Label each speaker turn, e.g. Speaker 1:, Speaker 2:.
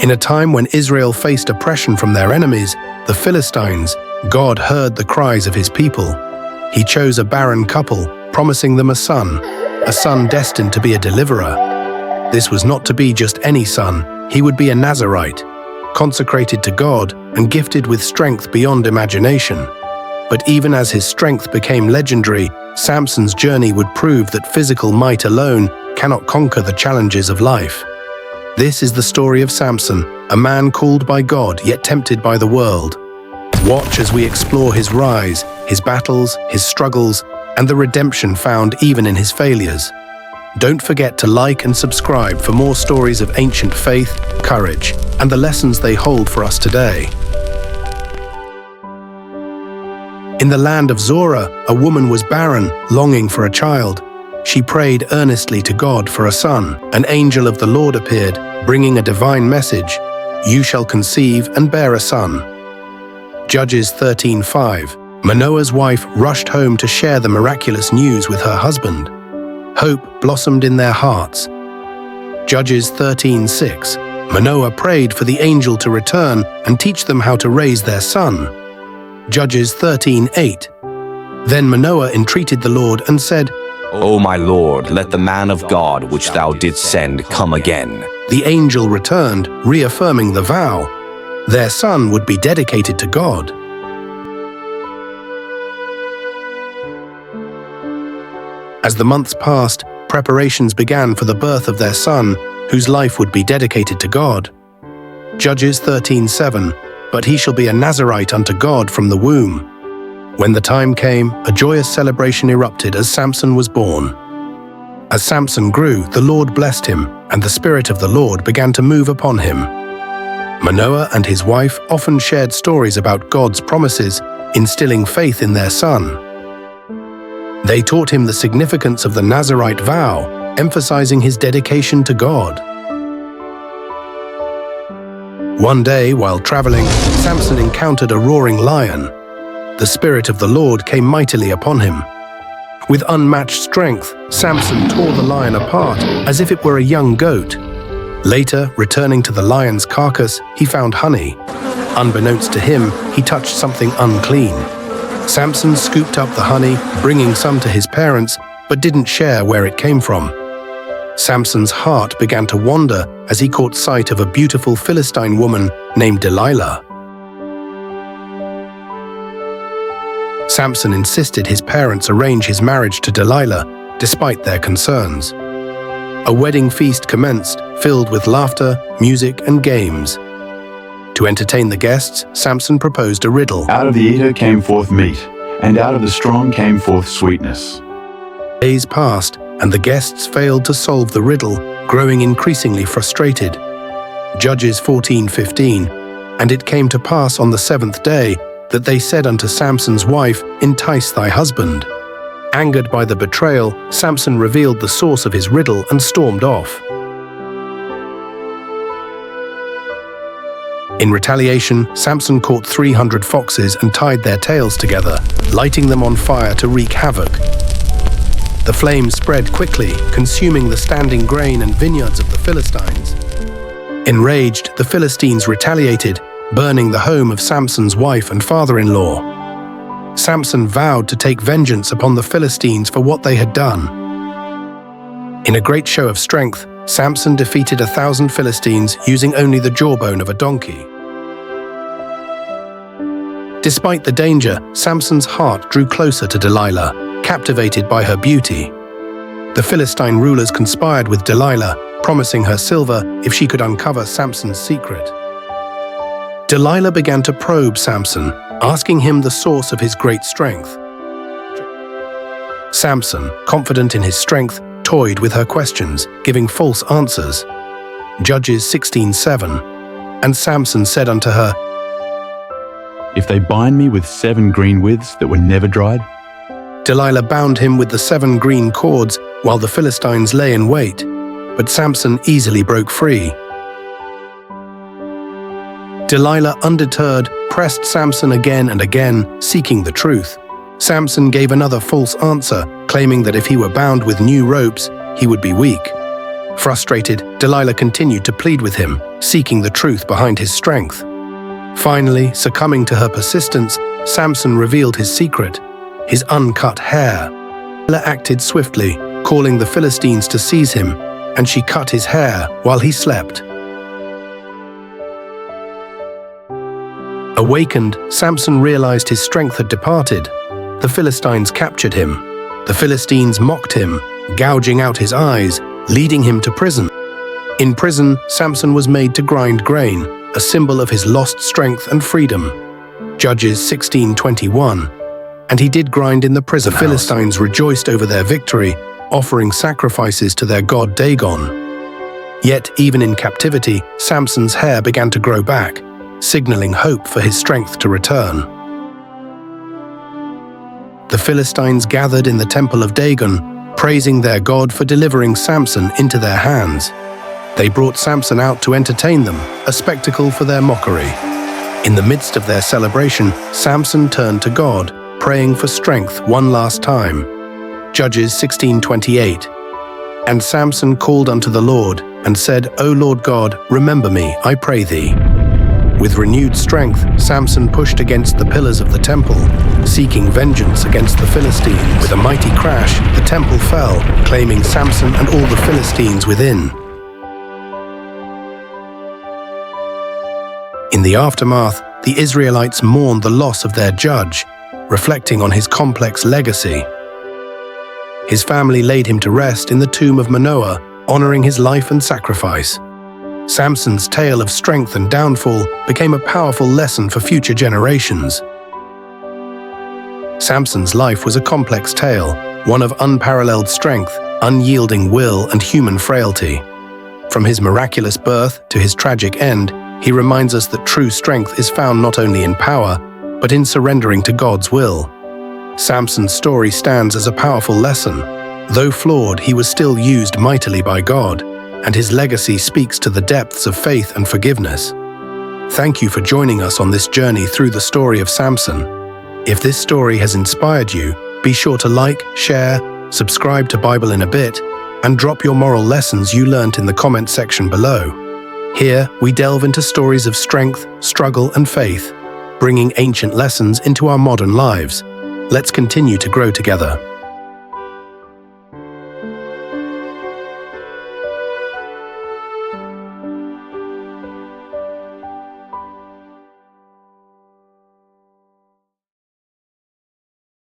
Speaker 1: In a time when Israel faced oppression from their enemies, the Philistines, God heard the cries of his people. He chose a barren couple, promising them a son destined to be a deliverer. This was not to be just any son. He would be a Nazirite, consecrated to God and gifted with strength beyond imagination. But even as his strength became legendary, Samson's journey would prove that physical might alone cannot conquer the challenges of life. This is the story of Samson, a man called by God yet tempted by the world. Watch as we explore his rise, his battles, his struggles, and the redemption found even in his failures. Don't forget to like and subscribe for more stories of ancient faith, courage, and the lessons they hold for us today. In the land of Zorah, a woman was barren, longing for a child. She prayed earnestly to God for a son. An angel of the Lord appeared, bringing a divine message: "You shall conceive and bear a son." Judges 13:5. Manoah's wife rushed home to share the miraculous news with her husband. Hope blossomed in their hearts. Judges 13:6. Manoah prayed for the angel to return and teach them how to raise their son. Judges 13:8. Then Manoah entreated the Lord and said,
Speaker 2: O my Lord, let the man of God which thou didst send come again.
Speaker 1: The angel returned, reaffirming the vow. Their son would be dedicated to God. As the months passed, preparations began for the birth of their son, whose life would be dedicated to God. Judges 13:7. But he shall be a Nazirite unto God from the womb. When the time came, a joyous celebration erupted as Samson was born. As Samson grew, the Lord blessed him, and the Spirit of the Lord began to move upon him. Manoah and his wife often shared stories about God's promises, instilling faith in their son. They taught him the significance of the Nazirite vow, emphasizing his dedication to God. One day, while traveling, Samson encountered a roaring lion. The Spirit of the Lord came mightily upon him. With unmatched strength, Samson tore the lion apart as if it were a young goat. Later, returning to the lion's carcass, he found honey. Unbeknownst to him, he touched something unclean. Samson scooped up the honey, bringing some to his parents, but didn't share where it came from. Samson's heart began to wander as he caught sight of a beautiful Philistine woman named Delilah. Samson insisted his parents arrange his marriage to Delilah, despite their concerns. A wedding feast commenced, filled with laughter, music, and games. To entertain the guests, Samson proposed a riddle.
Speaker 3: Out of the eater came forth meat, and out of the strong came forth sweetness.
Speaker 1: Days passed, and the guests failed to solve the riddle, growing increasingly frustrated. Judges 14:15. And it came to pass on the seventh day that they said unto Samson's wife, Entice thy husband. Angered by the betrayal, Samson revealed the source of his riddle and stormed off. In retaliation, Samson caught 300 foxes and tied their tails together, lighting them on fire to wreak havoc. The flames spread quickly, consuming the standing grain and vineyards of the Philistines. Enraged, the Philistines retaliated, burning the home of Samson's wife and father-in-law. Samson vowed to take vengeance upon the Philistines for what they had done. In a great show of strength, Samson defeated 1,000 Philistines using only the jawbone of a donkey. Despite the danger, Samson's heart drew closer to Delilah, captivated by her beauty. The Philistine rulers conspired with Delilah, promising her silver if she could uncover Samson's secret. Delilah began to probe Samson, asking him the source of his great strength. Samson, confident in his strength, toyed with her questions, giving false answers. Judges 16:7. And Samson said unto her,
Speaker 3: If they bind me with 7 green withs that were never dried?
Speaker 1: Delilah bound him with the 7 green cords while the Philistines lay in wait, but Samson easily broke free. Delilah, undeterred, pressed Samson again and again, seeking the truth. Samson gave another false answer, claiming that if he were bound with new ropes, he would be weak. Frustrated, Delilah continued to plead with him, seeking the truth behind his strength. Finally, succumbing to her persistence, Samson revealed his secret, his uncut hair. Delilah acted swiftly, calling the Philistines to seize him, and she cut his hair while he slept. Awakened, Samson realized his strength had departed. The Philistines captured him. The Philistines mocked him, gouging out his eyes, leading him to prison. In prison, Samson was made to grind grain, a symbol of his lost strength and freedom. Judges 16:21. And he did grind in the prison. The Philistines rejoiced over their victory, offering sacrifices to their god Dagon. Yet, even in captivity, Samson's hair began to grow back, signaling hope for his strength to return. The Philistines gathered in the temple of Dagon, praising their god for delivering Samson into their hands. They brought Samson out to entertain them, a spectacle for their mockery. In the midst of their celebration, Samson turned to God, praying for strength one last time. Judges 16:28. And Samson called unto the Lord, and said, O Lord God, remember me, I pray thee. With renewed strength, Samson pushed against the pillars of the temple, seeking vengeance against the Philistines. With a mighty crash, the temple fell, claiming Samson and all the Philistines within. In the aftermath, the Israelites mourned the loss of their judge, reflecting on his complex legacy. His family laid him to rest in the tomb of Manoah, honoring his life and sacrifice. Samson's tale of strength and downfall became a powerful lesson for future generations. Samson's life was a complex tale, one of unparalleled strength, unyielding will, and human frailty. From his miraculous birth to his tragic end, he reminds us that true strength is found not only in power, but in surrendering to God's will. Samson's story stands as a powerful lesson. Though flawed, he was still used mightily by God, and his legacy speaks to the depths of faith and forgiveness. Thank you for joining us on this journey through the story of Samson. If this story has inspired you, be sure to like, share, subscribe to Bible in a Bit, and drop your moral lessons you learnt in the comment section below. Here, we delve into stories of strength, struggle, and faith, bringing ancient lessons into our modern lives. Let's continue to grow together.